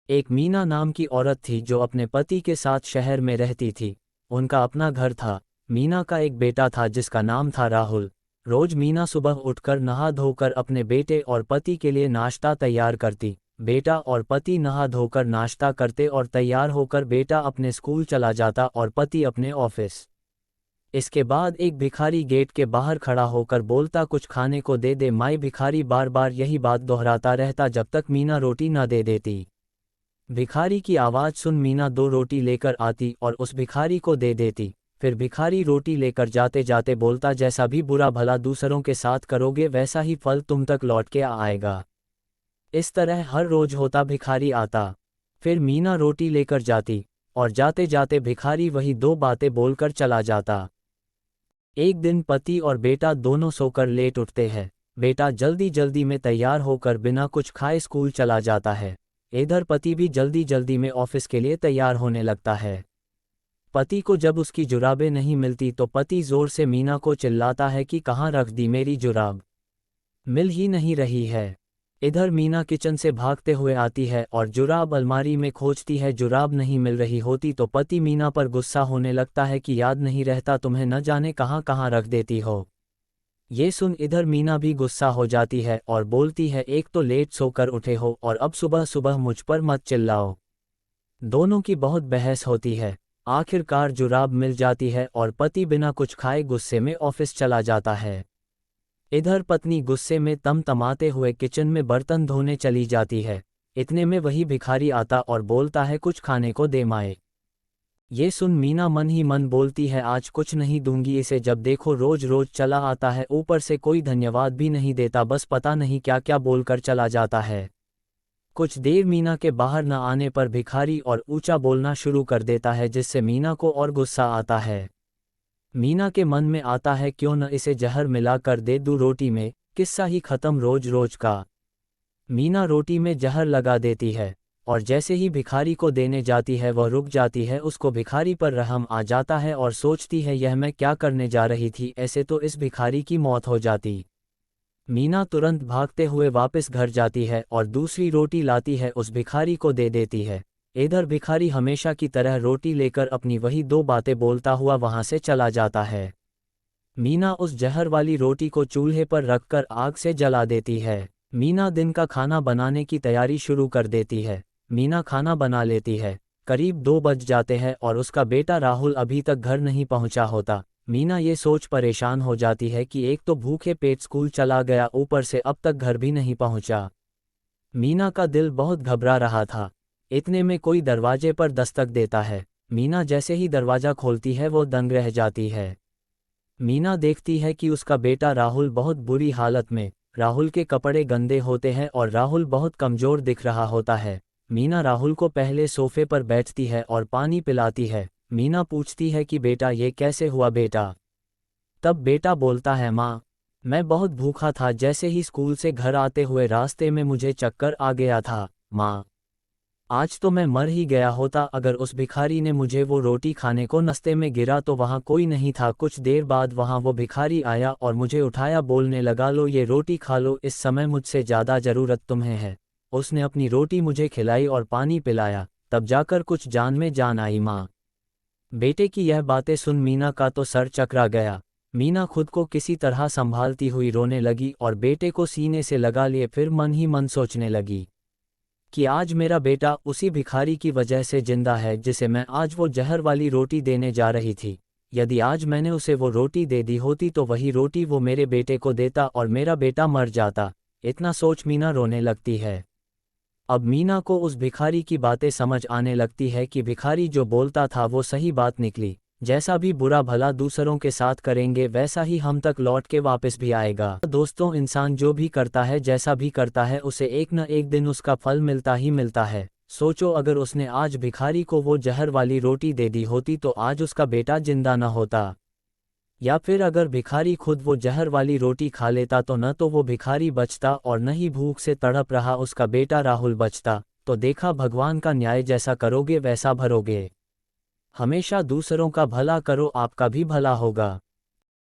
एक मीना नाम की औरत थी जो अपने पति के साथ शहर में रहती थी। उनका अपना घर था। मीना का एक बेटा था जिसका नाम था राहुल। रोज मीना सुबह उठकर नहा धोकर अपने बेटे और पति के लिए नाश्ता तैयार करती। बेटा और पति नहा धोकर नाश्ता करते और तैयार होकर बेटा अपने स्कूल चला जाता और पति अपने ऑफिस। इसके बाद एक भिखारी गेट के बाहर खड़ा होकर बोलता, कुछ खाने को दे दे माई। भिखारी बार बार यही बात दोहराता रहता जब तक मीना रोटी न दे देती। भिखारी की आवाज़ सुन मीना 2 रोटी लेकर आती और उस भिखारी को दे देती। फिर भिखारी रोटी लेकर जाते जाते बोलता, जैसा भी बुरा भला दूसरों के साथ करोगे वैसा ही फल तुम तक लौट के आएगा। इस तरह हर रोज होता, भिखारी आता, फिर मीना रोटी लेकर जाती और जाते जाते भिखारी वही 2 बातें बोलकर चला जाता। एक दिन पति और बेटा दोनों सोकर लेट उठते हैं। बेटा जल्दी जल्दी में तैयार होकर बिना कुछ खाए स्कूल चला जाता है। इधर पति भी जल्दी जल्दी में ऑफिस के लिए तैयार होने लगता है। पति को जब उसकी जुराबें नहीं मिलती तो पति जोर से मीना को चिल्लाता है कि कहाँ रख दी मेरी जुराब, मिल ही नहीं रही है। इधर मीना किचन से भागते हुए आती है और जुराब अलमारी में खोजती है। जुराब नहीं मिल रही होती तो पति मीना पर गुस्सा होने लगता है कि याद नहीं रहता तुम्हें, न जाने कहाँ कहाँ रख देती हो। ये सुन इधर मीना भी गुस्सा हो जाती है और बोलती है, एक तो लेट सोकर उठे हो और अब सुबह सुबह मुझ पर मत चिल्लाओ। दोनों की बहुत बहस होती है। आखिरकार जुराब मिल जाती है और पति बिना कुछ खाए गुस्से में ऑफिस चला जाता है। इधर पत्नी गुस्से में तमतमाते हुए किचन में बर्तन धोने चली जाती है। इतने में वही भिखारी आता और बोलता है, कुछ खाने को दे माए। ये सुन मीना मन ही मन बोलती है, आज कुछ नहीं दूंगी इसे, जब देखो रोज रोज चला आता है, ऊपर से कोई धन्यवाद भी नहीं देता, बस पता नहीं क्या क्या बोलकर चला जाता है। कुछ देर मीना के बाहर न आने पर भिखारी और ऊंचा बोलना शुरू कर देता है जिससे मीना को और गुस्सा आता है। मीना के मन में आता है, क्यों न इसे जहर मिला कर दे दूं रोटी में, किस्सा ही खत्म रोज रोज का। मीना रोटी में जहर लगा देती है और जैसे ही भिखारी को देने जाती है वह रुक जाती है। उसको भिखारी पर रहम आ जाता है और सोचती है, यह मैं क्या करने जा रही थी, ऐसे तो इस भिखारी की मौत हो जाती। मीना तुरंत भागते हुए वापस घर जाती है और दूसरी रोटी लाती है, उस भिखारी को दे देती है। इधर भिखारी हमेशा की तरह रोटी लेकर अपनी वही 2 बातें बोलता हुआ वहां से चला जाता है। मीना उस जहर वाली रोटी को चूल्हे पर रखकर आग से जला देती है। मीना दिन का खाना बनाने की तैयारी शुरू कर देती है। मीना खाना बना लेती है। करीब 2 बज जाते हैं और उसका बेटा राहुल अभी तक घर नहीं पहुंचा होता। मीना ये सोच परेशान हो जाती है कि एक तो भूखे पेट स्कूल चला गया, ऊपर से अब तक घर भी नहीं पहुंचा। मीना का दिल बहुत घबरा रहा था। इतने में कोई दरवाजे पर दस्तक देता है। मीना जैसे ही दरवाज़ा खोलती है वो दंग रह जाती है। मीना देखती है कि उसका बेटा राहुल बहुत बुरी हालत में, राहुल के कपड़े गंदे होते हैं और राहुल बहुत कमज़ोर दिख रहा होता है। मीना राहुल को पहले सोफे पर बैठती है और पानी पिलाती है। मीना पूछती है कि बेटा ये कैसे हुआ बेटा। तब बेटा बोलता है, माँ मैं बहुत भूखा था, जैसे ही स्कूल से घर आते हुए रास्ते में मुझे चक्कर आ गया था। माँ आज तो मैं मर ही गया होता अगर उस भिखारी ने मुझे वो रोटी खाने को नाश्ते में गिरा तो वहाँ कोई नहीं था। कुछ देर बाद वहाँ वो भिखारी आया और मुझे उठाया, बोलने लगा, लो ये रोटी खा लो, इस समय मुझसे ज़्यादा ज़रूरत तुम्हें है। उसने अपनी रोटी मुझे खिलाई और पानी पिलाया, तब जाकर कुछ जान में जान आई। माँ बेटे की यह बातें सुन मीना का तो सर चकरा गया। मीना खुद को किसी तरह संभालती हुई रोने लगी और बेटे को सीने से लगा लिए। फिर मन ही मन सोचने लगी कि आज मेरा बेटा उसी भिखारी की वजह से जिंदा है जिसे मैं आज वो जहर वाली रोटी देने जा रही थी। यदि आज मैंने उसे वो रोटी दे दी होती तो वही रोटी वो मेरे बेटे को देता और मेरा बेटा मर जाता। इतना सोच मीना रोने लगती है। अब मीना को उस भिखारी की बातें समझ आने लगती है कि भिखारी जो बोलता था वो सही बात निकली। जैसा भी बुरा भला दूसरों के साथ करेंगे वैसा ही हम तक लौट के वापस भी आएगा। दोस्तों, इंसान जो भी करता है, जैसा भी करता है, उसे एक न एक दिन उसका फल मिलता ही मिलता है। सोचो, अगर उसने आज भिखारी को वो जहर वाली रोटी दे दी होती तो आज उसका बेटा जिंदा न होता, या फिर अगर भिखारी खुद वो जहर वाली रोटी खा लेता तो न तो वो भिखारी बचता और न ही भूख से तड़प रहा उसका बेटा राहुल बचता। तो देखा, भगवान का न्याय, जैसा करोगे वैसा भरोगे। हमेशा दूसरों का भला करो, आपका भी भला होगा।